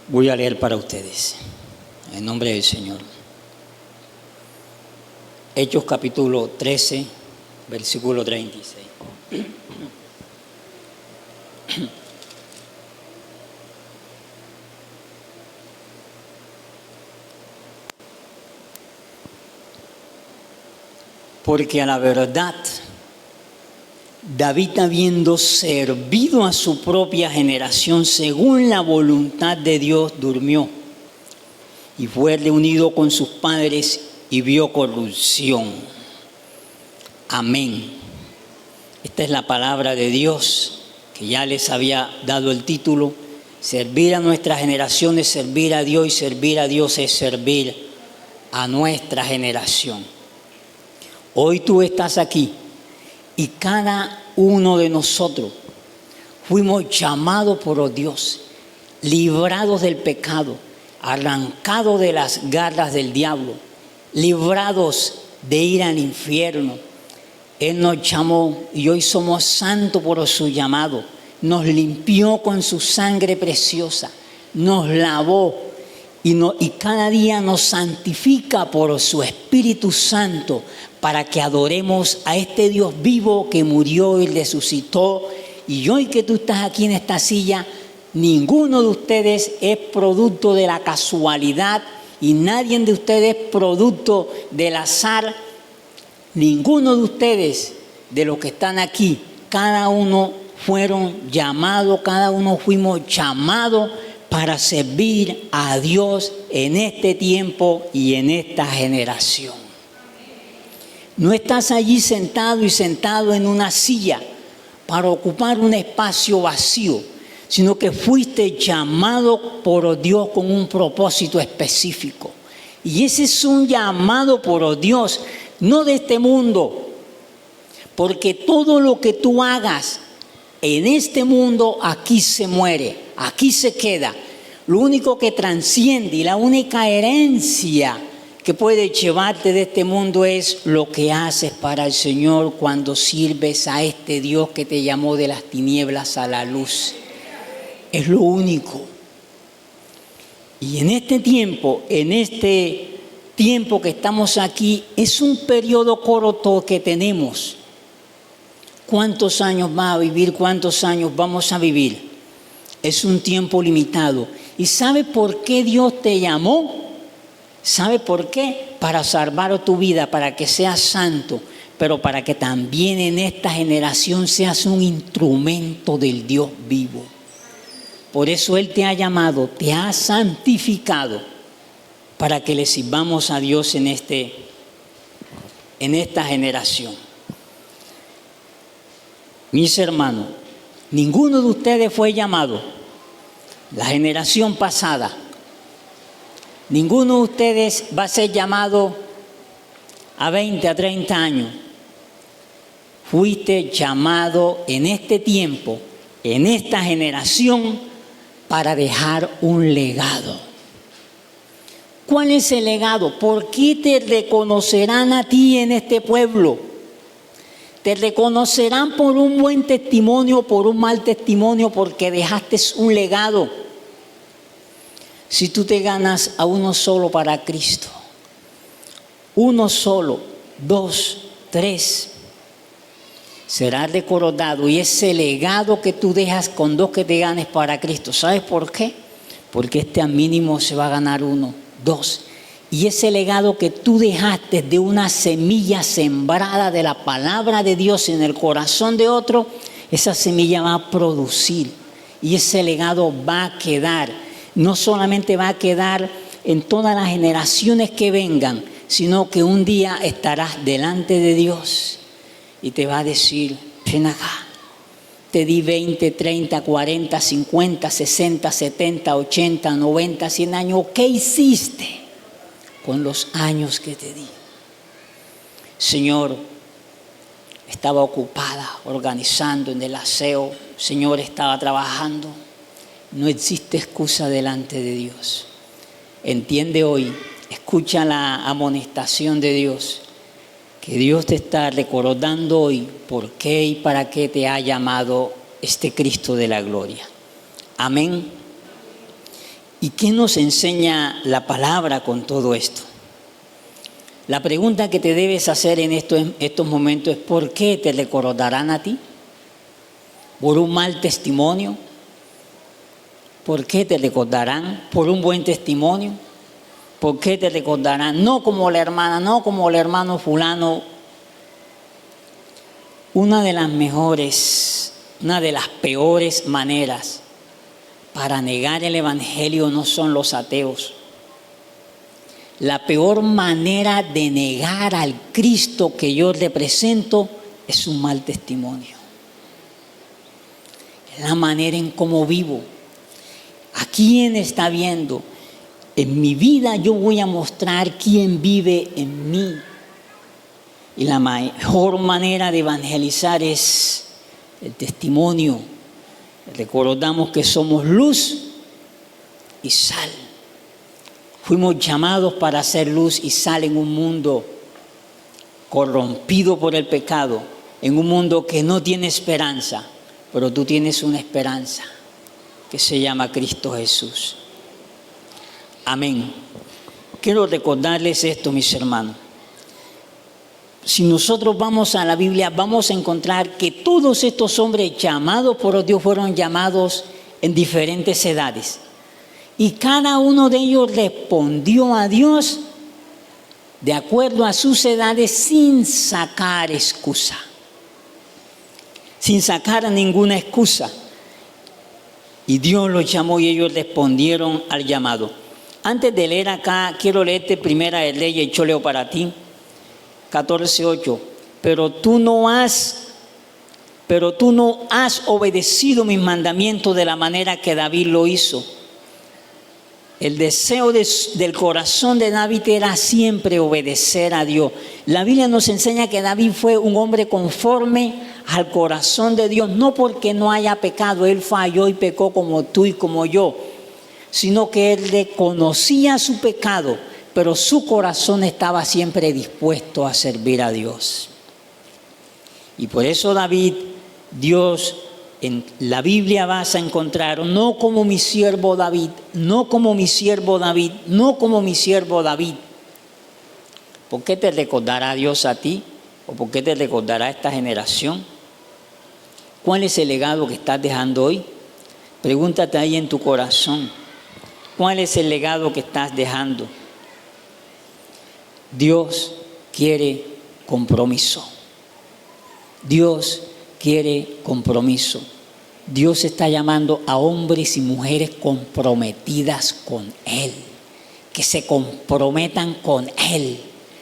Voy a leer para ustedes, en nombre del Señor. Hechos capítulo 13, versículo 36. Porque a la verdad, David, habiendo servido a su propia generación según la voluntad de Dios, durmió y fue reunido con sus padres y vio corrupción. Amén. Esta es la palabra de Dios, que ya les había dado el título. Servir a nuestra generación es servir a Dios, y servir a Dios es servir a nuestra generación. Hoy tú estás aquí y cada uno de nosotros fuimos llamados por Dios, librados del pecado, arrancados de las garras del diablo, librados de ir al infierno. Él nos llamó y hoy somos santos por su llamado. Nos limpió con su sangre preciosa, nos lavó y cada día nos santifica por su Espíritu Santo para que adoremos a este Dios vivo que murió y resucitó. Y hoy que tú estás aquí en esta silla, ninguno de ustedes es producto de la casualidad y nadie de ustedes es producto del azar. Ninguno de ustedes, de los que están aquí, cada uno fueron llamados, cada uno fuimos llamados para servir a Dios en este tiempo y en esta generación. No estás allí sentado en una silla para ocupar un espacio vacío, sino que fuiste llamado por Dios con un propósito específico. Y ese es un llamado por Dios, no de este mundo, porque todo lo que tú hagas en este mundo aquí se muere, aquí se queda. Lo único que trasciende y la única herencia que puede llevarte de este mundo es lo que haces para el Señor cuando sirves a este Dios que te llamó de las tinieblas a la luz. Es lo único. Y en este tiempo que estamos aquí, es un periodo corto que tenemos. ¿Cuántos años vas a vivir? ¿Cuántos años vamos a vivir? Es un tiempo limitado. ¿Y sabe por qué Dios te llamó? ¿Sabe por qué? Para salvar tu vida, para que seas santo, pero para que también en esta generación seas un instrumento del Dios vivo. Por eso Él te ha llamado, te ha santificado, para que le sirvamos a Dios en esta generación. Mis hermanos, ninguno de ustedes fue llamado. La generación pasada, ninguno de ustedes va a ser llamado a 20, a 30 años. Fuiste llamado en este tiempo, en esta generación, para dejar un legado. ¿Cuál es el legado? ¿Por qué te reconocerán a ti en este pueblo? Te reconocerán por un buen testimonio, por un mal testimonio, porque dejaste un legado. Si tú te ganas a uno solo para Cristo, uno solo, 2, 3, será recordado. Y ese legado que tú dejas con 2 que te ganes para Cristo, ¿sabes por qué? Porque al mínimo se va a ganar 1, 2. Y ese legado que tú dejaste de una semilla sembrada de la palabra de Dios en el corazón de otro, esa semilla va a producir y ese legado va a quedar. No solamente va a quedar en todas las generaciones que vengan, sino que un día estarás delante de Dios y te va a decir: ven acá, te di 20, 30, 40, 50, 60, 70, 80, 90, 100 años. ¿Qué hiciste con los años que te di? Señor, estaba ocupada organizando en el aseo. Señor, estaba trabajando. No existe excusa delante de Dios. Entiende hoy, escucha la amonestación de Dios, que Dios te está recordando hoy por qué y para qué te ha llamado este Cristo de la gloria. Amén. ¿Y qué nos enseña la palabra con todo esto? La pregunta que te debes hacer en estos momentos es: ¿por qué te recordarán a ti? ¿Por un mal testimonio? ¿Por qué te recordarán? ¿Por un buen testimonio? ¿Por qué te recordarán? No como la hermana, no como el hermano fulano. Una de las peores maneras para negar el evangelio no son los ateos. La peor manera de negar al Cristo que yo represento es un mal testimonio. Es la manera en cómo vivo. ¿A quién está viendo? En mi vida yo voy a mostrar quién vive en mí. Y la mejor manera de evangelizar es el testimonio. Recordamos que somos luz y sal. Fuimos llamados para ser luz y sal en un mundo corrompido por el pecado, en un mundo que no tiene esperanza, pero tú tienes una esperanza que se llama Cristo Jesús. Amén. Quiero recordarles esto, mis hermanos. Si nosotros vamos a la Biblia, vamos a encontrar que todos estos hombres llamados por Dios fueron llamados en diferentes edades. Y cada uno de ellos respondió a Dios de acuerdo a sus edades sin sacar excusa. Sin sacar ninguna excusa. Y Dios los llamó y ellos respondieron al llamado. Antes de leer acá, quiero leerte Primera de Reyes, yo leo para ti, 14:8. Pero tú no has obedecido mis mandamientos de la manera que David lo hizo. El deseo del corazón de David era siempre obedecer a Dios. La Biblia nos enseña que David fue un hombre conforme al corazón de Dios, no porque no haya pecado, él falló y pecó como tú y como yo, sino que él reconocía su pecado, pero su corazón estaba siempre dispuesto a servir a Dios. Y por eso David, Dios, en la Biblia vas a encontrar, no como mi siervo David, no como mi siervo David, no como mi siervo David. ¿Por qué te recordará Dios a ti? ¿O por qué te recordará esta generación? ¿Cuál es el legado que estás dejando hoy? Pregúntate ahí en tu corazón. ¿Cuál es el legado que estás dejando? Dios quiere compromiso. Dios quiere compromiso. Dios está llamando a hombres y mujeres comprometidas con Él, que se comprometan con Él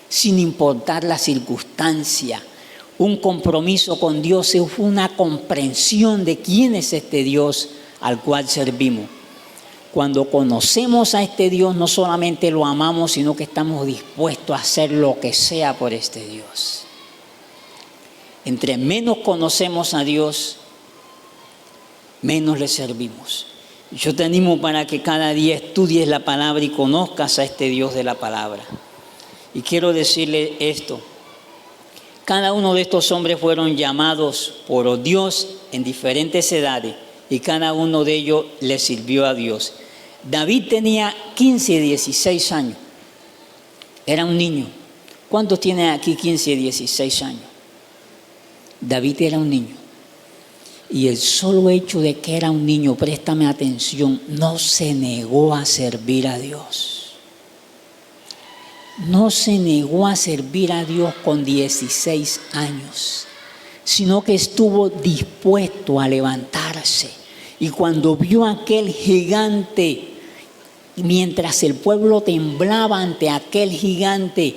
sin importar la circunstancia. Un compromiso con Dios es una comprensión de quién es este Dios al cual servimos. Cuando conocemos a este Dios, no solamente lo amamos, sino que estamos dispuestos a hacer lo que sea por este Dios. Entre menos conocemos a Dios, menos le servimos. Yo te animo para que cada día estudies la palabra y conozcas a este Dios de la palabra. Y quiero decirle esto. Cada uno de estos hombres fueron llamados por Dios en diferentes edades y cada uno de ellos le sirvió a Dios. David tenía 15 y 16 años. Era un niño. ¿Cuántos tienen aquí 15 y 16 años? David era un niño. Y el solo hecho de que era un niño, préstame atención, no se negó a servir a Dios. No se negó a servir a Dios con 16 años, sino que estuvo dispuesto a levantarse. Y cuando vio a aquel gigante, mientras el pueblo temblaba ante aquel gigante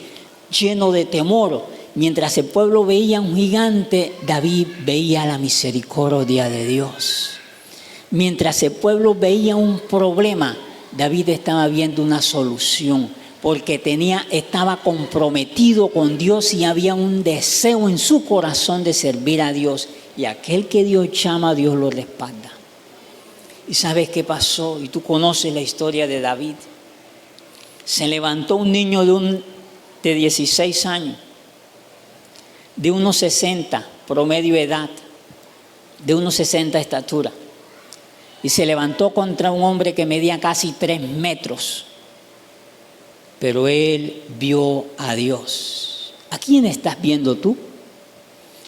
lleno de temor, mientras el pueblo veía a un gigante, David veía la misericordia de Dios. Mientras el pueblo veía un problema, David estaba viendo una solución, porque estaba comprometido con Dios y había un deseo en su corazón de servir a Dios. Y aquel que Dios llama, Dios lo respalda. ¿Y sabes qué pasó? Y tú conoces la historia de David. Se levantó un niño de 16 años, de unos 60 promedio edad, de unos 60 estatura. y se levantó contra un hombre que medía casi 3 metros. Pero él vio a Dios. ¿A quién estás viendo tú?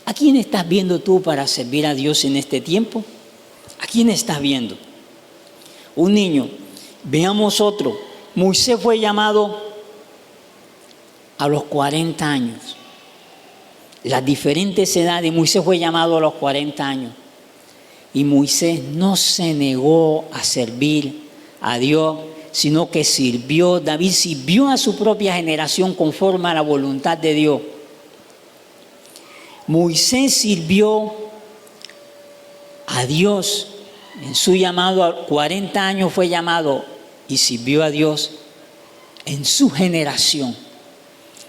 ¿A quién estás viendo tú para servir a Dios en este tiempo? ¿A quién estás viendo? Un niño. Veamos otro. Moisés fue llamado a los 40 años. Las diferentes edades. Moisés fue llamado a los 40 años. Y Moisés no se negó a servir a Dios, sino que sirvió. David sirvió a su propia generación conforme a la voluntad de Dios. Moisés sirvió a Dios en su llamado, a 40 años fue llamado y sirvió a Dios en su generación.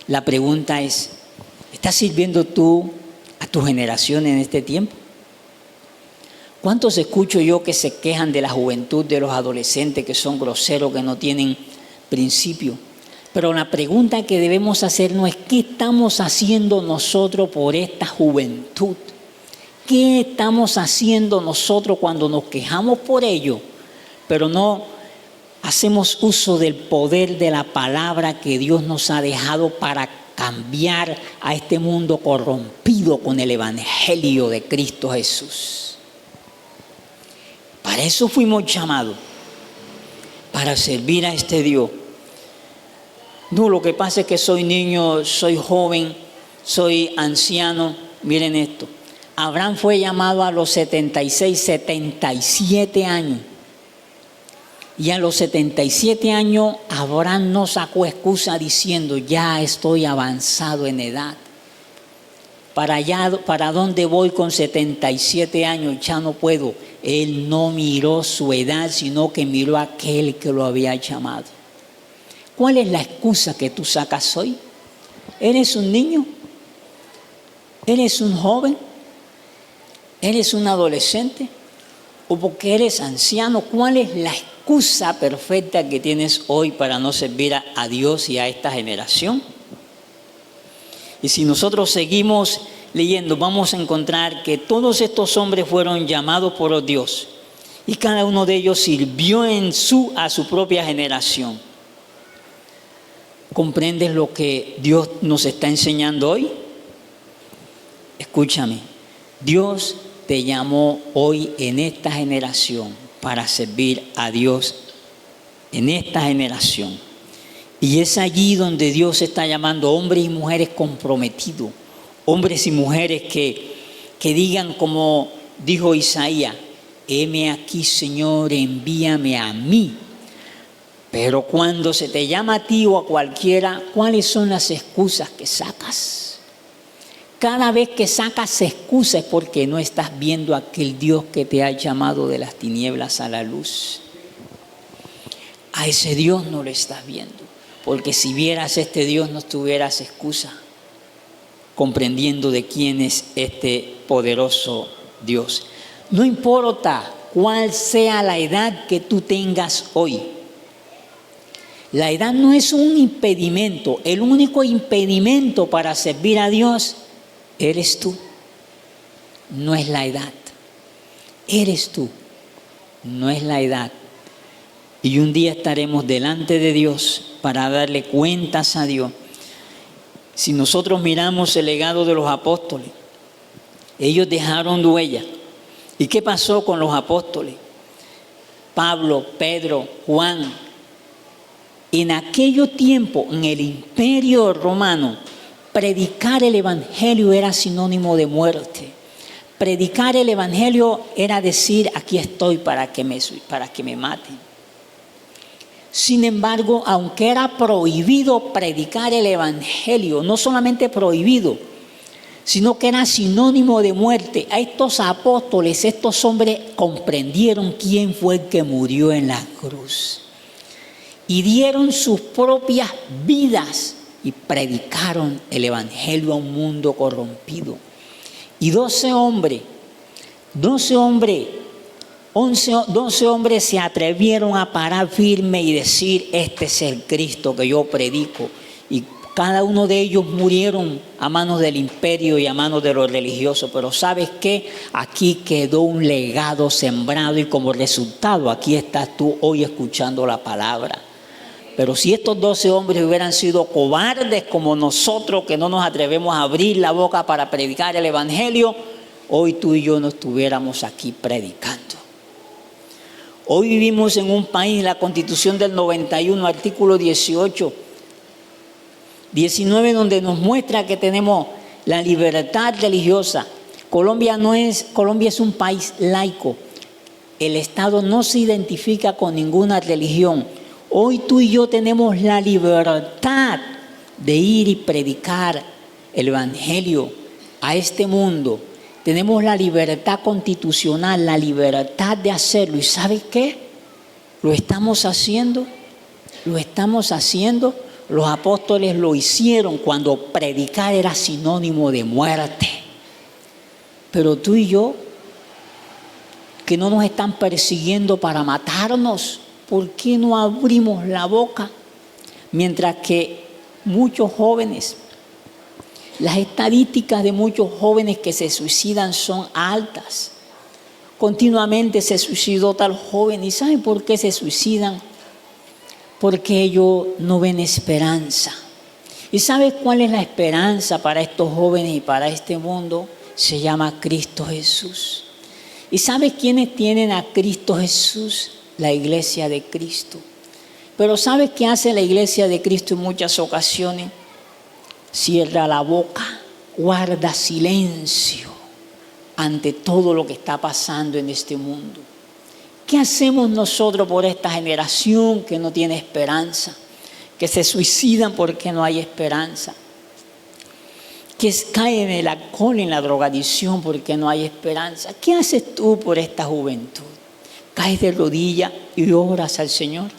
La pregunta es, ¿estás sirviendo tú a tu generación en este tiempo? ¿Cuántos escucho yo que se quejan de la juventud, de los adolescentes, que son groseros, que no tienen principio? Pero la pregunta que debemos hacernos es, ¿qué estamos haciendo nosotros por esta juventud? ¿Qué estamos haciendo nosotros cuando nos quejamos por ello, pero no hacemos uso del poder de la palabra que Dios nos ha dejado para cambiar a este mundo corrompido con el evangelio de Cristo Jesús? Para eso fuimos llamados, para servir a este Dios. No, lo que pasa es que soy niño, soy joven, soy anciano. Miren esto. Abraham fue llamado a los 76, 77 años. Y a los 77 años, Abraham no sacó excusa diciendo, ya estoy avanzado en edad. ¿Para dónde voy con 77 años? Ya no puedo. Él no miró su edad, sino que miró a aquel que lo había llamado. ¿Cuál es la excusa que tú sacas hoy? ¿Eres un niño? ¿Eres un joven? ¿Eres un adolescente? ¿O porque eres anciano? ¿Cuál es la excusa perfecta que tienes hoy para no servir a Dios y a esta generación? Y si nosotros seguimos leyendo, vamos a encontrar que todos estos hombres fueron llamados por Dios y cada uno de ellos sirvió a su propia generación. ¿Comprendes lo que Dios nos está enseñando hoy? Escúchame, Dios te llamó hoy en esta generación para servir a Dios en esta generación. Y es allí donde Dios está llamando hombres y mujeres comprometidos, hombres y mujeres que digan como dijo Isaías, heme aquí, Señor, envíame a mí. Pero cuando se te llama a ti o a cualquiera, ¿cuáles son las excusas que sacas? Cada vez que sacas excusas es porque no estás viendo a aquel Dios que te ha llamado de las tinieblas a la luz. A ese Dios no lo estás viendo. Porque si vieras este Dios no tuvieras excusa, comprendiendo de quién es este poderoso Dios. No importa cuál sea la edad que tú tengas hoy. La edad no es un impedimento. El único impedimento para servir a Dios eres tú. No es la edad. Eres tú. No es la edad. Y un día estaremos delante de Dios para darle cuentas a Dios. Si nosotros miramos el legado de los apóstoles, ellos dejaron huella. ¿Y qué pasó con los apóstoles? Pablo, Pedro, Juan. En aquello tiempo, en el Imperio Romano, predicar el Evangelio era sinónimo de muerte. Predicar el Evangelio era decir, aquí estoy para que me maten. Sin embargo, aunque era prohibido predicar el Evangelio, no solamente prohibido, sino que era sinónimo de muerte, a estos apóstoles, estos hombres comprendieron quién fue el que murió en la cruz. Y dieron sus propias vidas y predicaron el Evangelio a un mundo corrompido. Y 12 hombres se atrevieron a parar firme y decir, este es el Cristo que yo predico. Y Cada uno de ellos murieron a manos del imperio y a manos de los religiosos. Pero ¿sabes qué? Aquí quedó un legado sembrado y como resultado aquí estás tú hoy escuchando la palabra. Pero si estos 12 hombres hubieran sido cobardes como nosotros, que no nos atrevemos a abrir la boca para predicar el evangelio, hoy tú y yo no estuviéramos aquí predicando. Hoy vivimos en un país, la Constitución del 91, artículo 18, 19, donde nos muestra que tenemos la libertad religiosa. Colombia es un país laico. El Estado no se identifica con ninguna religión. Hoy tú y yo tenemos la libertad de ir y predicar el evangelio a este mundo. Tenemos la libertad constitucional, la libertad de hacerlo. ¿Y sabes qué? Lo estamos haciendo. Lo estamos haciendo. Los apóstoles lo hicieron cuando predicar era sinónimo de muerte. Pero tú y yo, que no nos están persiguiendo para matarnos, ¿por qué no abrimos la boca? Mientras que muchos jóvenes, las estadísticas de muchos jóvenes que se suicidan son altas. Continuamente se suicidó tal joven. ¿Y saben por qué se suicidan? Porque ellos no ven esperanza. ¿Y sabes cuál es la esperanza para estos jóvenes y para este mundo? Se llama Cristo Jesús. ¿Y sabes quiénes tienen a Cristo Jesús? La iglesia de Cristo. Pero ¿sabes qué hace la iglesia de Cristo en muchas ocasiones? Cierra la boca, guarda silencio ante todo lo que está pasando en este mundo. ¿Qué hacemos nosotros por esta generación que no tiene esperanza? Que se suicidan porque no hay esperanza. Que caen en el alcohol, en la drogadicción porque no hay esperanza. ¿Qué haces tú por esta juventud? ¿Caes de rodillas y oras al Señor?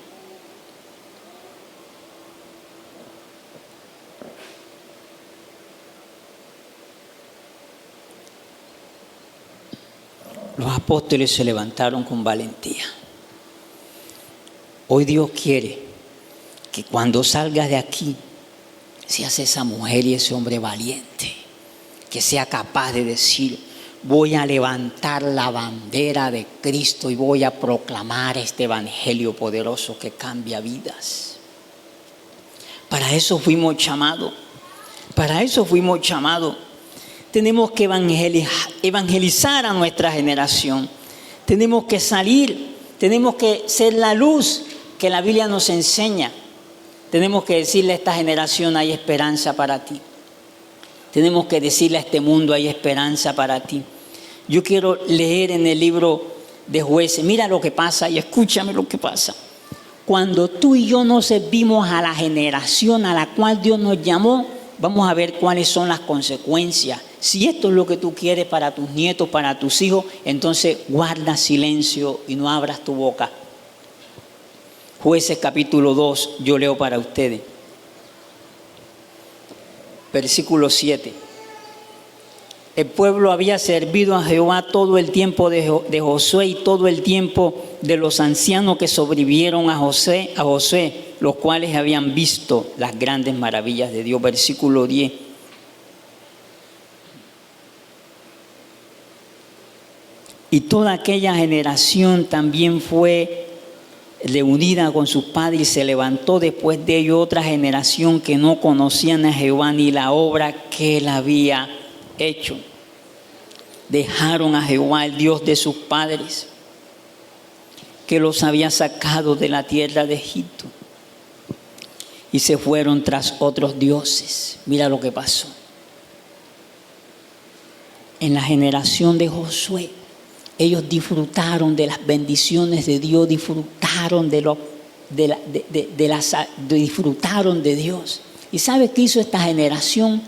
Los apóstoles se levantaron con valentía. Hoy Dios quiere que cuando salgas de aquí, seas esa mujer y ese hombre valiente, que sea capaz de decir: voy a levantar la bandera de Cristo y voy a proclamar este evangelio poderoso que cambia vidas. Para eso fuimos llamados. Para eso fuimos llamados. Tenemos que evangelizar a nuestra generación. Tenemos que salir. Tenemos que ser la luz que la Biblia nos enseña. Tenemos que decirle a esta generación: hay esperanza para ti. Tenemos que decirle a este mundo: hay esperanza para ti. Yo quiero leer en el libro de Jueces. Mira lo que pasa y escúchame lo que pasa. Cuando tú y yo no servimos a la generación a la cual Dios nos llamó, vamos a ver cuáles son las consecuencias. Si esto es lo que tú quieres para tus nietos, para tus hijos, entonces guarda silencio y no abras tu boca. Jueces capítulo 2, yo leo para ustedes. Versículo 7. El pueblo había servido a Jehová todo el tiempo de Josué y todo el tiempo de los ancianos que sobrevivieron a Josué, los cuales habían visto las grandes maravillas de Dios. Versículo 10. Y toda aquella generación también fue reunida con sus padres y se levantó después de ello otra generación que no conocían a Jehová ni la obra que él había hecho. Dejaron a Jehová, el Dios de sus padres, que los había sacado de la tierra de Egipto, y se fueron tras otros dioses. Mira lo que pasó. En la generación de Josué, ellos disfrutaron de las bendiciones de Dios, disfrutaron disfrutaron de Dios. ¿Y sabes qué hizo esta generación?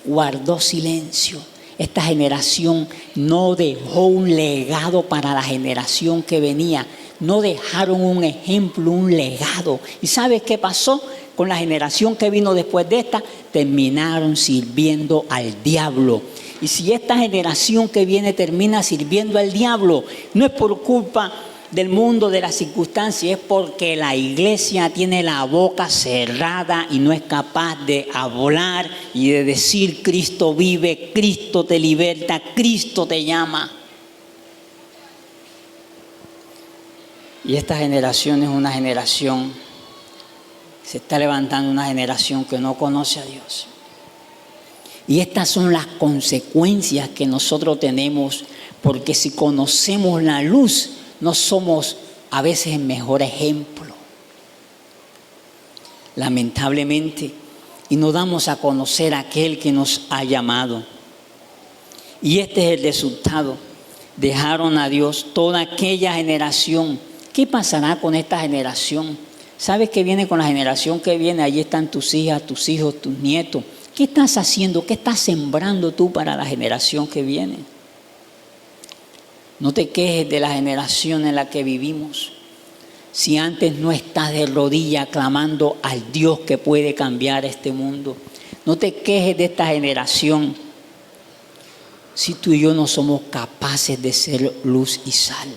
Guardó silencio. Esta generación no dejó un legado para la generación que venía. No dejaron un ejemplo, un legado. ¿Y sabes qué pasó con la generación que vino después de esta? Terminaron sirviendo al diablo. Y si esta generación que viene termina sirviendo al diablo, no es por culpa del mundo, de las circunstancias, es porque la iglesia tiene la boca cerrada y no es capaz de hablar y de decir: Cristo vive, Cristo te liberta, Cristo te llama. Y esta generación es una generación, se está levantando una generación que no conoce a Dios. Y estas son las consecuencias que nosotros tenemos, porque si conocemos la luz, no somos a veces el mejor ejemplo. Lamentablemente, y no damos a conocer a aquel que nos ha llamado. Y este es el resultado. Dejaron a Dios toda aquella generación. ¿Qué pasará con esta generación? ¿Sabes qué viene con la generación que viene? Allí están tus hijas, tus hijos, tus nietos. ¿Qué estás haciendo? ¿Qué estás sembrando tú para la generación que viene? No te quejes de la generación en la que vivimos. Si antes no estás de rodillas clamando al Dios que puede cambiar este mundo. No te quejes de esta generación si tú y yo no somos capaces de ser luz y sal.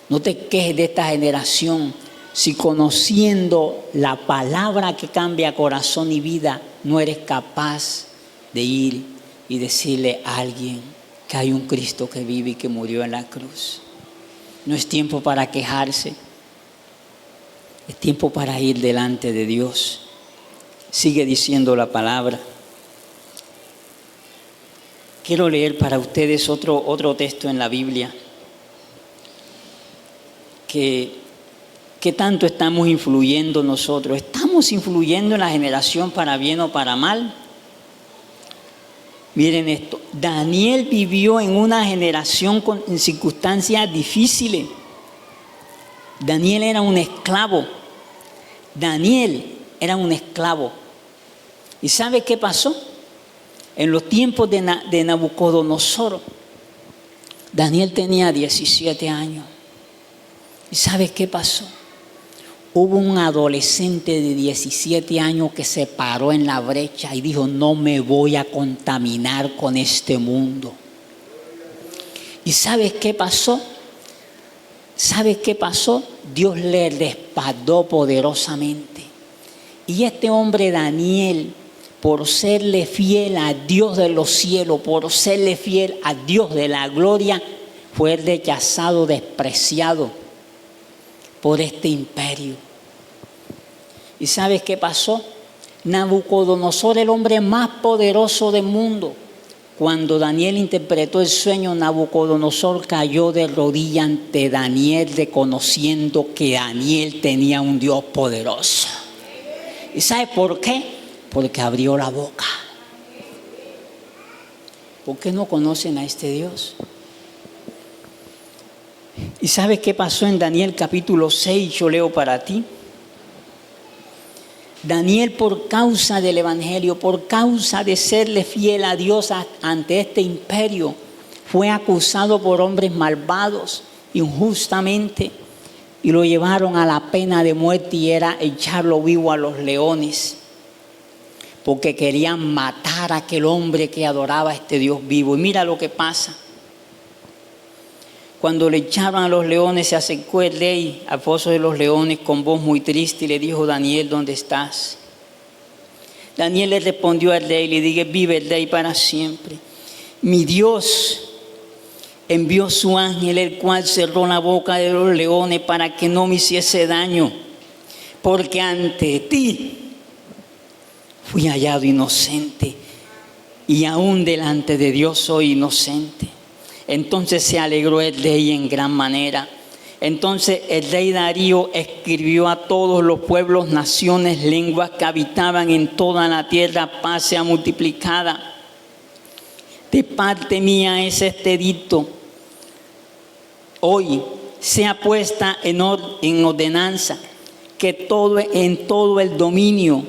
No te quejes de esta generación si conociendo la palabra que cambia corazón y vida, no eres capaz de ir y decirle a alguien que hay un Cristo que vive y que murió en la cruz. No es tiempo para quejarse, es tiempo para ir delante de Dios. Sigue diciendo la palabra. Quiero leer para ustedes otro texto en la Biblia que tanto estamos influyendo nosotros. ¿Estamos influyendo en la generación para bien o para mal? Miren esto. Daniel vivió en una generación en circunstancias difíciles. Daniel era un esclavo. Daniel era un esclavo. ¿Y sabe qué pasó? En los tiempos de Nabucodonosor, Daniel tenía 17 años. ¿Y sabes qué pasó? Hubo un adolescente de 17 años que se paró en la brecha y dijo: no me voy a contaminar con este mundo. ¿Y sabes qué pasó? ¿Sabes qué pasó? Dios le respaldó poderosamente. Y este hombre Daniel, por serle fiel a Dios de los cielos, por serle fiel a Dios de la gloria, fue rechazado, despreciado por este imperio. ¿Y sabes qué pasó? Nabucodonosor, el hombre más poderoso del mundo, cuando Daniel interpretó el sueño, Nabucodonosor cayó de rodillas ante Daniel, reconociendo que Daniel tenía un Dios poderoso. ¿Y sabes por qué? Porque abrió la boca. ¿Por qué no conocen a este Dios? ¿Y sabes qué pasó en Daniel capítulo 6? Yo leo para ti. Daniel, por causa del evangelio, por causa de serle fiel a Dios ante este imperio, fue acusado por hombres malvados, injustamente, y lo llevaron a la pena de muerte, y era echarlo vivo a los leones, porque querían matar a aquel hombre que adoraba a este Dios vivo. Y mira lo que pasa. Cuando le echaban a los leones, se acercó el rey al foso de los leones con voz muy triste y le dijo: Daniel, ¿dónde estás? Daniel le respondió al rey, le dije: vive el rey para siempre. Mi Dios envió su ángel, el cual cerró la boca de los leones para que no me hiciese daño, porque ante ti fui hallado inocente y aún delante de Dios soy inocente. Entonces se alegró el rey en gran manera. Entonces el rey Darío escribió a todos los pueblos, naciones, lenguas que habitaban en toda la tierra: paz sea multiplicada. De parte mía es este edicto. Hoy sea puesta en ordenanza que en todo el dominio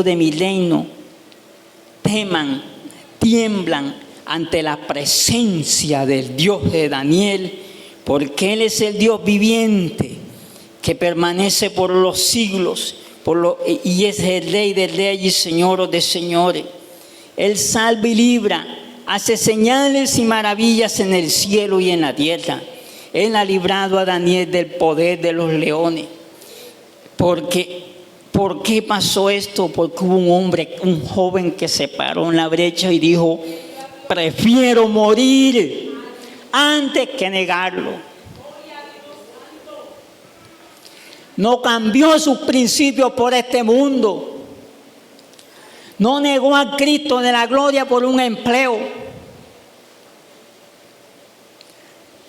de mi reino teman, tiemblan ante la presencia del Dios de Daniel, porque Él es el Dios viviente que permanece por los siglos, y es el Rey de reyes y Señor de señores. Él salva y libra, hace señales y maravillas en el cielo y en la tierra. Él ha librado a Daniel del poder de los leones. ¿Por qué pasó esto? Porque hubo un joven que se paró en la brecha y dijo: prefiero morir antes que negarlo. No cambió sus principios por este mundo. No negó a Cristo de la gloria por un empleo.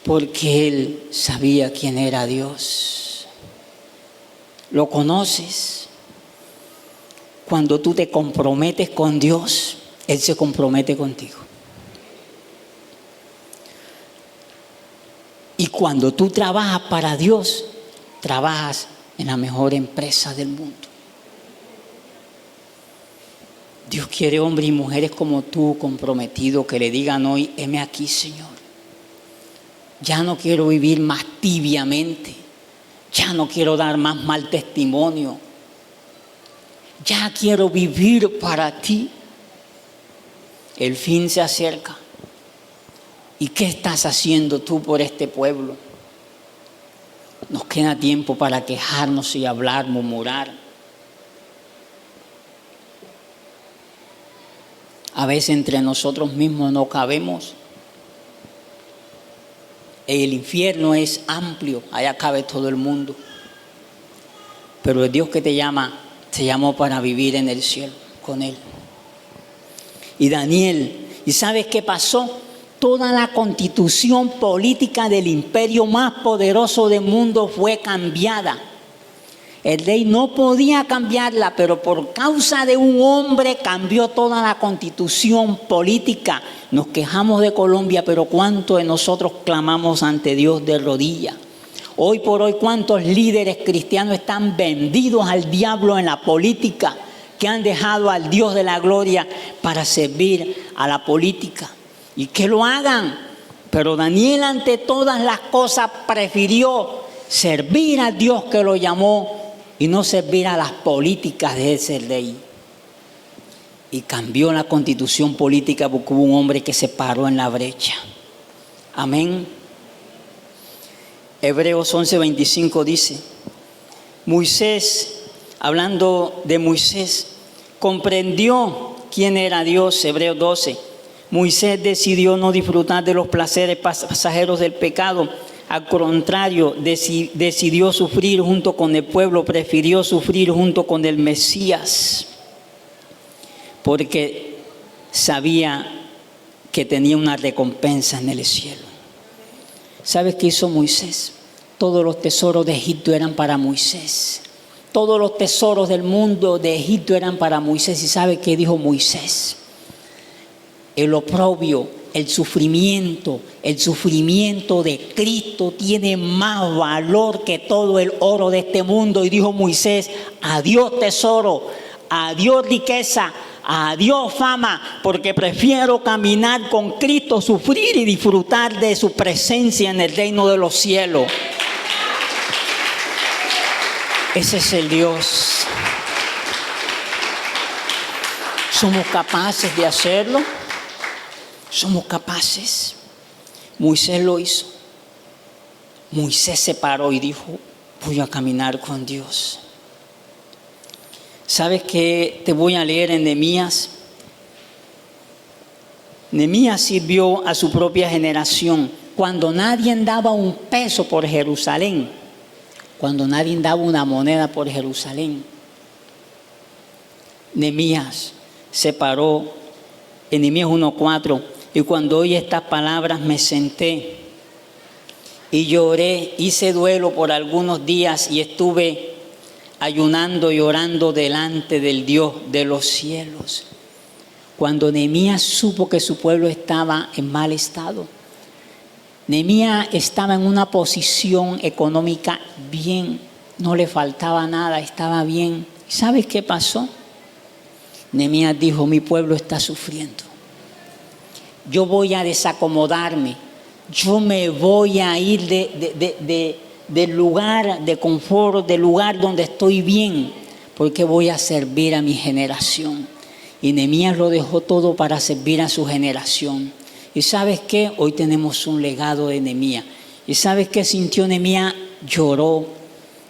Porque él sabía quién era Dios. ¿Lo conoces? Cuando tú te comprometes con Dios, Él se compromete contigo. Y cuando tú trabajas para Dios, trabajas en la mejor empresa del mundo. Dios quiere hombres y mujeres como tú, comprometidos, que le digan hoy: heme aquí, Señor. Ya no quiero vivir más tibiamente. Ya no quiero dar más mal testimonio. Ya quiero vivir para ti. El fin se acerca. ¿Y qué estás haciendo tú por este pueblo? Nos queda tiempo para quejarnos y hablar, murmurar. A veces entre nosotros mismos no cabemos. El infierno es amplio, allá cabe todo el mundo. Pero el Dios que te llama, te llamó para vivir en el cielo con Él. Y Daniel, ¿y sabes qué pasó? Toda la constitución política del imperio más poderoso del mundo fue cambiada. El rey no podía cambiarla, pero por causa de un hombre cambió toda la constitución política. Nos quejamos de Colombia, pero ¿cuántos de nosotros clamamos ante Dios de rodillas? Hoy por hoy, ¿cuántos líderes cristianos están vendidos al diablo en la política, que han dejado al Dios de la gloria para servir a la política? Y que lo hagan. Pero Daniel, ante todas las cosas, prefirió servir a Dios que lo llamó y no servir a las políticas de ese rey. Y cambió la constitución política porque hubo un hombre que se paró en la brecha. Amén. Hebreos 11:25 dice: Moisés, hablando de Moisés, comprendió quién era Dios. Hebreos 12. Moisés decidió no disfrutar de los placeres pasajeros del pecado. Al contrario, decidió sufrir junto con el pueblo, prefirió sufrir junto con el Mesías, porque sabía que tenía una recompensa en el cielo. ¿Sabes qué hizo Moisés? Todos los tesoros de Egipto eran para Moisés. Todos los tesoros del mundo de Egipto eran para Moisés. ¿Y sabe qué dijo Moisés? El oprobio, el sufrimiento de Cristo tiene más valor que todo el oro de este mundo. Y dijo Moisés: adiós tesoro, adiós riqueza, adiós fama, porque prefiero caminar con Cristo, sufrir y disfrutar de su presencia en el reino de los cielos. Ese es el Dios. ¿Somos capaces de hacerlo? Somos capaces. Moisés lo hizo. Moisés se paró y dijo: voy a caminar con Dios. ¿Sabes qué? Te voy a leer en Nehemías. Nehemías sirvió a su propia generación cuando nadie daba un peso por Jerusalén, cuando nadie daba una moneda por Jerusalén. Nehemías se paró en Nehemías 1:4. Y cuando oí estas palabras me senté y lloré, hice duelo por algunos días y estuve ayunando y orando delante del Dios de los cielos. Cuando Nehemías supo que su pueblo estaba en mal estado, Nehemías estaba en una posición económica bien, no le faltaba nada, estaba bien. ¿Sabes qué pasó? Nehemías dijo: mi pueblo está sufriendo. Yo voy a desacomodarme, yo me voy a ir del lugar de confort, del lugar donde estoy bien, porque voy a servir a mi generación. Y Nehemías lo dejó todo para servir a su generación. ¿Y sabes qué? Hoy tenemos un legado de Nehemías. ¿Y sabes qué sintió Nehemías? Lloró.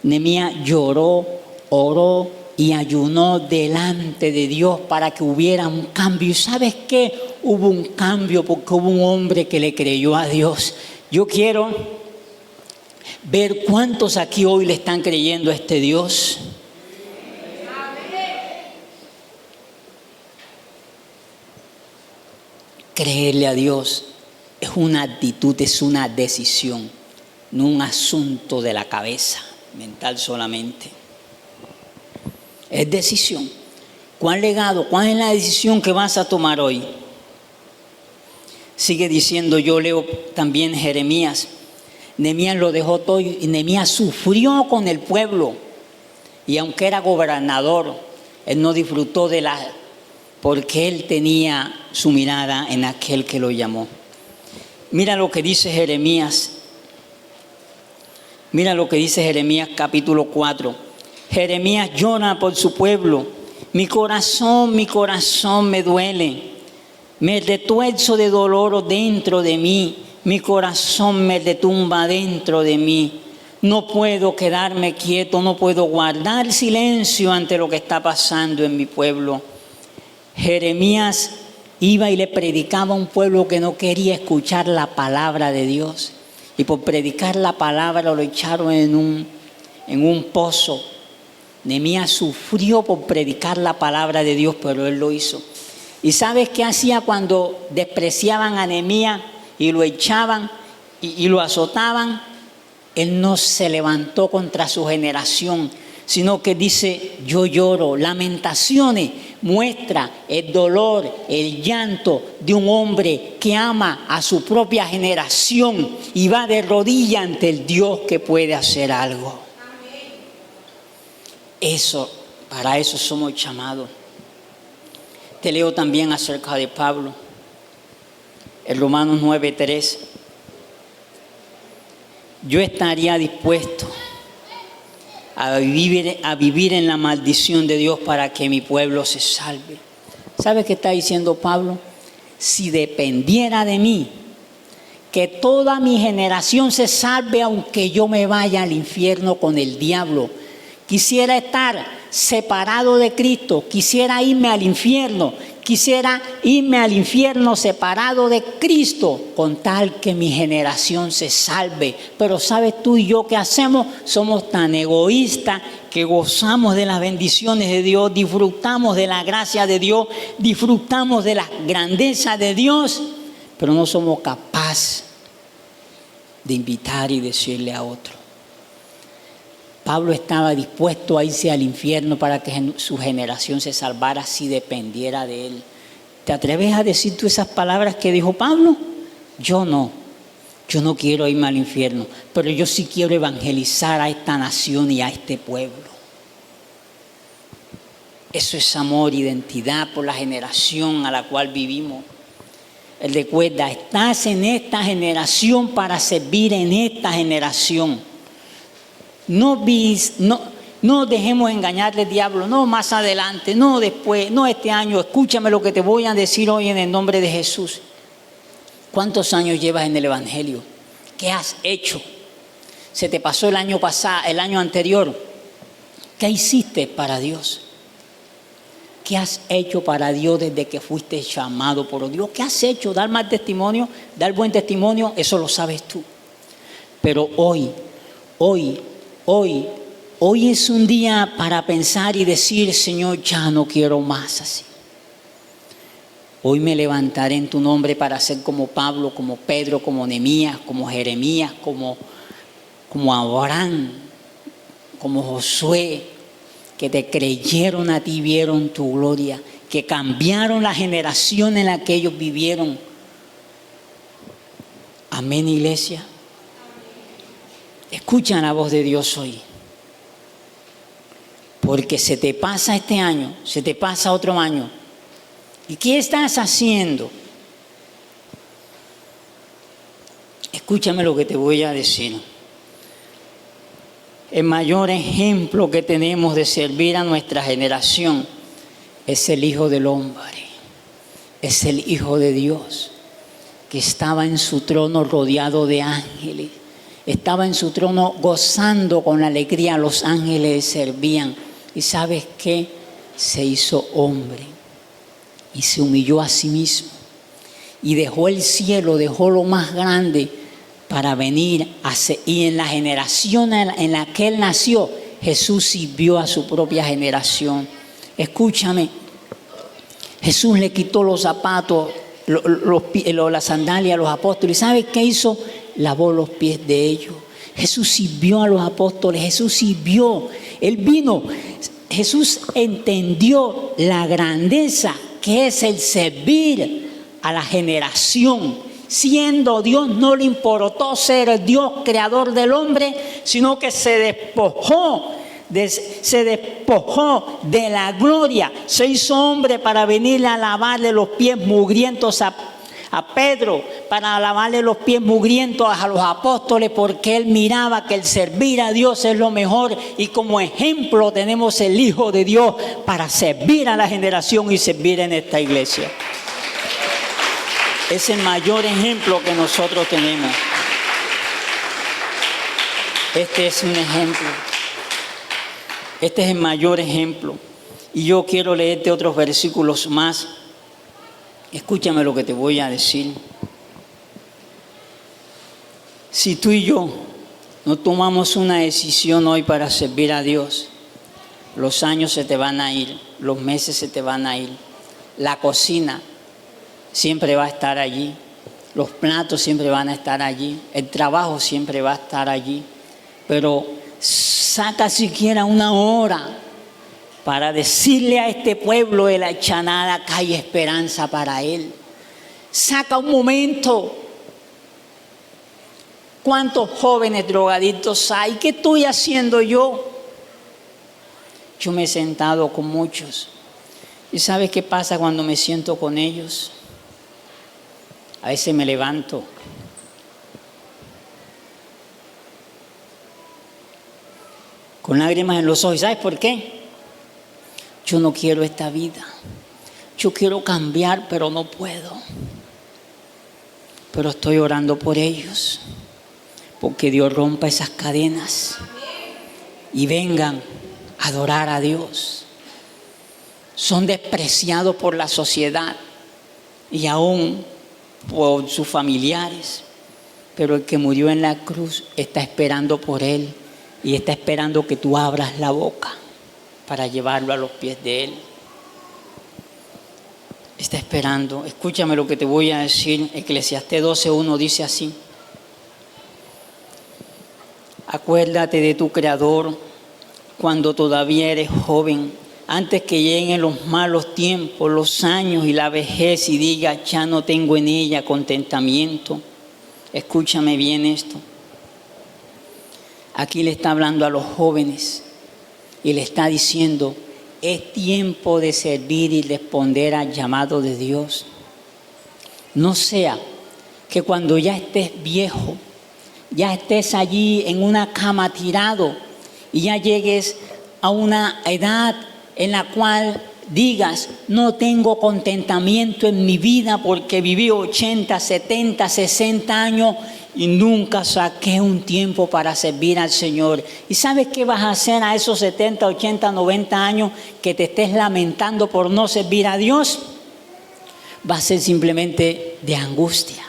Nehemías lloró, oró y ayunó delante de Dios para que hubiera un cambio. ¿Y sabes qué? Hubo un cambio porque hubo un hombre que le creyó a Dios. Yo quiero ver cuántos aquí hoy le están creyendo a este Dios. Creerle a Dios es una actitud, es una decisión, no un asunto de la cabeza, mental solamente. Es decisión. ¿Cuál legado? ¿Cuál es la decisión que vas a tomar hoy? Sigue diciendo, yo leo también Jeremías. Nehemías lo dejó todo y Nehemías sufrió con el pueblo. Y aunque era gobernador, él no disfrutó porque él tenía su mirada en aquel que lo llamó. Mira lo que dice Jeremías. Mira lo que dice Jeremías capítulo 4. Jeremías llora por su pueblo. Mi corazón me duele. Me retuerzo de dolor dentro de mí. Mi corazón me retumba dentro de mí. No puedo quedarme quieto, no puedo guardar silencio ante lo que está pasando en mi pueblo. Jeremías iba y le predicaba a un pueblo que no quería escuchar la palabra de Dios. Y por predicar la palabra lo echaron en un pozo. Nehemías sufrió por predicar la palabra de Dios, pero él lo hizo. ¿Y sabes qué hacía cuando despreciaban a Nehemías y lo echaban y lo azotaban? Él no se levantó contra su generación, sino que dice, yo lloro. Lamentaciones muestra el dolor, el llanto de un hombre que ama a su propia generación y va de rodillas ante el Dios que puede hacer algo. Para eso somos llamados. Te leo también acerca de Pablo, en Romanos 9:3. Yo estaría dispuesto a vivir en la maldición de Dios para que mi pueblo se salve. ¿Sabes qué está diciendo Pablo? Si dependiera de mí, que toda mi generación se salve aunque yo me vaya al infierno con el diablo. Quisiera estar separado de Cristo, quisiera irme al infierno separado de Cristo con tal que mi generación se salve. Pero ¿sabes tú y yo qué hacemos? Somos tan egoístas que gozamos de las bendiciones de Dios, disfrutamos de la gracia de Dios, disfrutamos de la grandeza de Dios, pero no somos capaces de invitar y decirle a otro. Pablo estaba dispuesto a irse al infierno para que su generación se salvara si dependiera de él. ¿Te atreves a decir tú esas palabras que dijo Pablo? Yo no quiero irme al infierno, pero yo sí quiero evangelizar a esta nación y a este pueblo. Eso es amor, identidad por la generación a la cual vivimos. Él recuerda, estás en esta generación para servir en esta generación. No dejemos engañarle al diablo, no más adelante, no después, no este año. Escúchame lo que te voy a decir hoy en el nombre de Jesús. ¿Cuántos años llevas en el Evangelio? ¿Qué has hecho? ¿Se te pasó el año pasado, el año anterior? ¿Qué hiciste para Dios? ¿Qué has hecho para Dios desde que fuiste llamado por Dios? ¿Qué has hecho? ¿Dar mal testimonio? ¿Dar buen testimonio? Eso lo sabes tú. Pero hoy es un día para pensar y decir, Señor, ya no quiero más así. Hoy me levantaré en tu nombre para ser como Pablo, como Pedro, como Nehemías, como Jeremías, como Abraham, como Josué, que te creyeron a ti, vieron tu gloria, que cambiaron la generación en la que ellos vivieron. Amén, iglesia. Escucha la voz de Dios hoy. Porque se te pasa este año, se te pasa otro año. ¿Y qué estás haciendo? Escúchame lo que te voy a decir. El mayor ejemplo que tenemos de servir a nuestra generación es el Hijo del Hombre. Es el Hijo de Dios que estaba en su trono rodeado de ángeles. Estaba en su trono gozando con alegría, los ángeles le servían. ¿Y sabes qué? Se hizo hombre y se humilló a sí mismo. Y dejó el cielo, dejó lo más grande para venir. Y en la generación en la que Él nació, Jesús sirvió a su propia generación. Escúchame, Jesús le quitó los zapatos, las sandalias a los apóstoles. ¿Sabe qué hizo? Lavó los pies de ellos. Jesús sirvió a los apóstoles, Jesús sirvió. Él vino, Jesús entendió la grandeza que es el servir a la generación. Siendo Dios, no le importó ser el Dios creador del hombre, sino que se despojó de la gloria. Se hizo hombre para venir a lavarle los pies mugrientos a Pedro, para lavarle los pies mugrientos a los apóstoles, porque Él miraba que el servir a Dios es lo mejor. Y como ejemplo tenemos el Hijo de Dios para servir a la generación y servir en esta iglesia. Es el mayor ejemplo que nosotros tenemos. Este es un ejemplo. Este es el mayor ejemplo. Y yo quiero leerte otros versículos más. Escúchame lo que te voy a decir. Si tú y yo no tomamos una decisión hoy para servir a Dios, los años se te van a ir, los meses se te van a ir. La cocina siempre va a estar allí, los platos siempre van a estar allí, el trabajo siempre va a estar allí. Pero saca siquiera una hora para decirle a este pueblo de la Chanada que hay esperanza para él. Saca un momento. ¿Cuántos jóvenes drogadictos hay? ¿Qué estoy haciendo yo? Yo me he sentado con muchos. ¿Y sabes qué pasa cuando me siento con ellos? A veces me levanto. Con lágrimas en los ojos. ¿Sabes por qué? Yo no quiero esta vida. Yo quiero cambiar, pero no puedo. Pero estoy orando por ellos. Porque Dios rompa esas cadenas. Y vengan a adorar a Dios. Son despreciados por la sociedad. Y aún por sus familiares. Pero el que murió en la cruz está esperando por él. Y está esperando que tú abras la boca para llevarlo a los pies de Él. Está esperando. Escúchame lo que te voy a decir. Eclesiastés 12:1 dice así. Acuérdate de tu Creador cuando todavía eres joven, antes que lleguen los malos tiempos, los años y la vejez, y digas, ya no tengo en ella contentamiento. Escúchame bien esto. Aquí le está hablando a los jóvenes y le está diciendo, es tiempo de servir y responder al llamado de Dios. No sea que cuando ya estés viejo, ya estés allí en una cama tirado y ya llegues a una edad en la cual digas, no tengo contentamiento en mi vida porque viví 80, 70, 60 años y nunca saqué un tiempo para servir al Señor. ¿Y sabes qué vas a hacer a esos 70, 80, 90 años que te estés lamentando por no servir a Dios? Va a ser simplemente de angustia,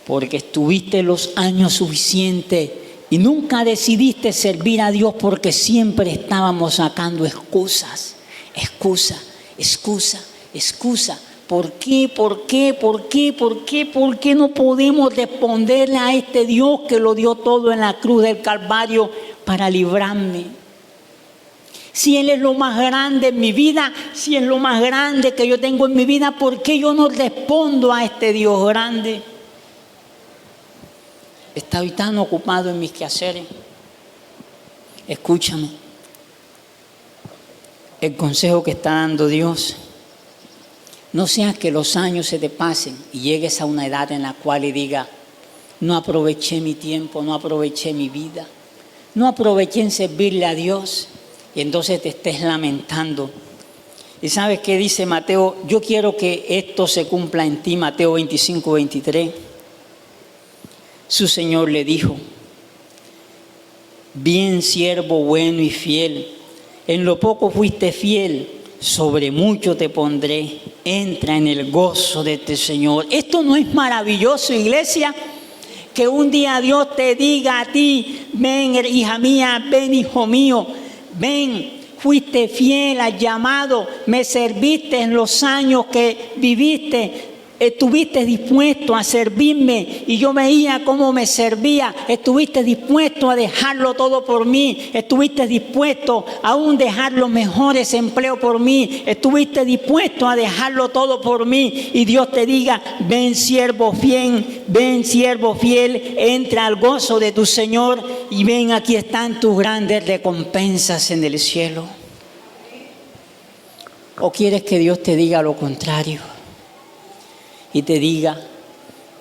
porque estuviste los años suficientes y nunca decidiste servir a Dios porque siempre estábamos sacando excusas. Excusa, excusa, excusa. ¿Por qué? ¿Por qué? ¿Por qué? ¿Por qué? ¿Por qué no podemos responderle a este Dios que lo dio todo en la cruz del Calvario para librarme? Si Él es lo más grande en mi vida, si es lo más grande que yo tengo en mi vida, ¿por qué yo no respondo a este Dios grande? Estoy tan ocupado en mis quehaceres. Escúchame. El consejo que está dando Dios. No sea que los años se te pasen y llegues a una edad en la cual y diga, no aproveché mi tiempo, no aproveché mi vida, no aproveché en servirle a Dios, y entonces te estés lamentando. ¿Y sabes qué dice Mateo? Yo quiero que esto se cumpla en ti, Mateo 25:23. Su Señor le dijo, bien siervo bueno y fiel. En lo poco fuiste fiel, sobre mucho te pondré. Entra en el gozo de tu Señor. ¿Esto no es maravilloso, iglesia? Que un día Dios te diga a ti, ven hija mía, ven hijo mío, ven, fuiste fiel al llamado, me serviste en los años que viviste, estuviste dispuesto a servirme y yo veía cómo me servía, estuviste dispuesto a dejarlo todo por mí, estuviste dispuesto a aún dejar los mejores empleos por mí, estuviste dispuesto a dejarlo todo por mí y Dios te diga, ven siervo fiel, entra al gozo de tu Señor y ven, aquí están tus grandes recompensas en el cielo. ¿O quieres que Dios te diga lo contrario? Y te diga,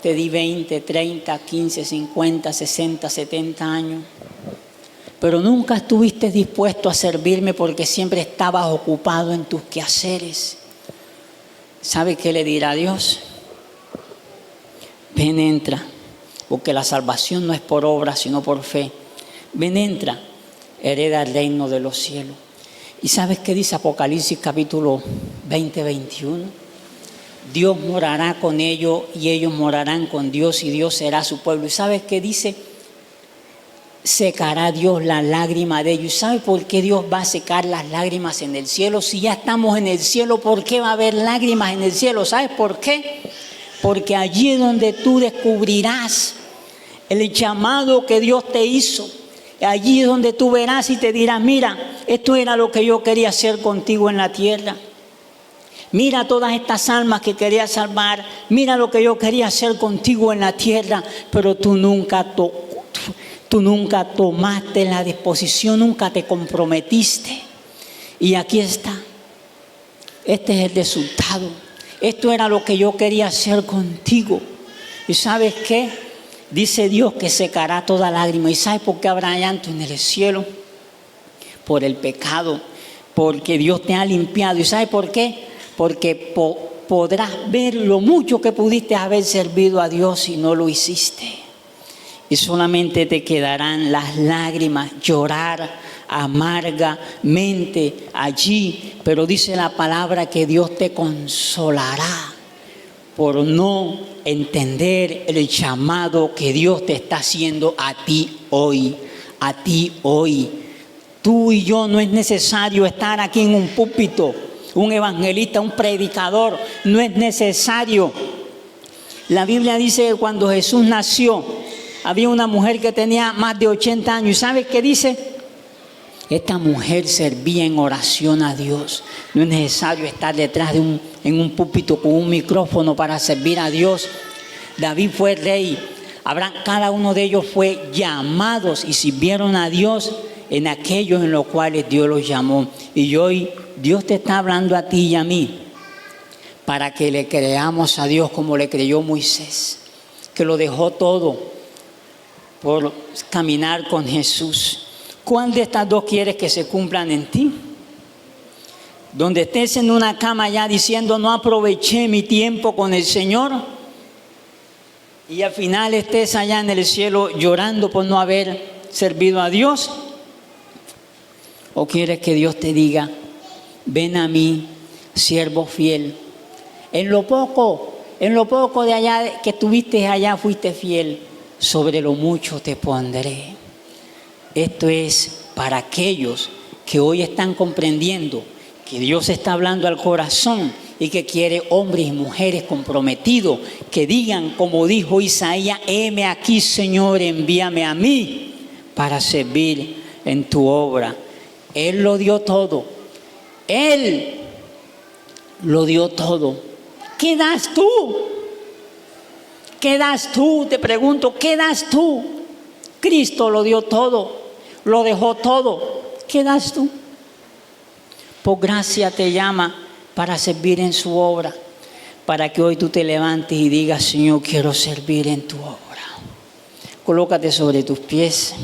te di 20, 30, 15, 50, 60, 70 años, pero nunca estuviste dispuesto a servirme porque siempre estabas ocupado en tus quehaceres. ¿Sabe qué le dirá a Dios? Ven, entra, porque la salvación no es por obra, sino por fe. Ven, entra, hereda el reino de los cielos. ¿Y sabes qué dice Apocalipsis capítulo 20, 21? Dios morará con ellos y ellos morarán con Dios y Dios será su pueblo. ¿Y sabes qué dice? Secará Dios las lágrimas de ellos. ¿Y sabes por qué Dios va a secar las lágrimas en el cielo? Si ya estamos en el cielo, ¿por qué va a haber lágrimas en el cielo? ¿Sabes por qué? Porque allí es donde tú descubrirás el llamado que Dios te hizo. Allí es donde tú verás y te dirás, mira, esto era lo que yo quería hacer contigo en la tierra. Mira todas estas almas que quería salvar. Mira lo que yo quería hacer contigo en la tierra. Pero tú nunca tomaste la disposición, nunca te comprometiste. Y aquí está. Este es el resultado. Esto era lo que yo quería hacer contigo. ¿Y sabes qué? Dice Dios que secará toda lágrima. ¿Y sabes por qué habrá llanto en el cielo? Por el pecado. Porque Dios te ha limpiado. ¿Y sabes por qué? Porque podrás ver lo mucho que pudiste haber servido a Dios y no lo hiciste. Y solamente te quedarán las lágrimas, llorar amargamente allí. Pero dice la palabra que Dios te consolará por no entender el llamado que Dios te está haciendo a ti hoy. A ti hoy. Tú y yo no es necesario estar aquí en un púlpito. Un evangelista, un predicador, no es necesario. La Biblia dice que cuando Jesús nació, había una mujer que tenía más de 80 años. ¿Y sabes qué dice? Esta mujer servía en oración a Dios. No es necesario estar detrás de en un púlpito con un micrófono para servir a Dios. David fue rey. Cada uno de ellos fue llamados y sirvieron a Dios en aquellos en los cuales Dios los llamó. Y hoy Dios te está hablando a ti y a mí para que le creamos a Dios como le creyó Moisés, que lo dejó todo por caminar con Jesús. ¿Cuál de estas dos quieres que se cumplan en ti? Donde estés en una cama ya diciendo no aproveché mi tiempo con el Señor y al final estés allá en el cielo llorando por no haber servido a Dios. ¿O quieres que Dios te diga, ven a mí, siervo fiel? En lo poco de allá que tuviste allá fuiste fiel, sobre lo mucho te pondré. Esto es para aquellos que hoy están comprendiendo que Dios está hablando al corazón y que quiere hombres y mujeres comprometidos que digan como dijo Isaías, heme aquí Señor, envíame a mí para servir en tu obra. Él lo dio todo. Él lo dio todo. ¿Qué das tú? ¿Qué das tú? Te pregunto, ¿qué das tú? Cristo lo dio todo, lo dejó todo. ¿Qué das tú? Por gracia te llama para servir en su obra, para que hoy tú te levantes y digas, Señor, quiero servir en tu obra. Colócate sobre tus pies.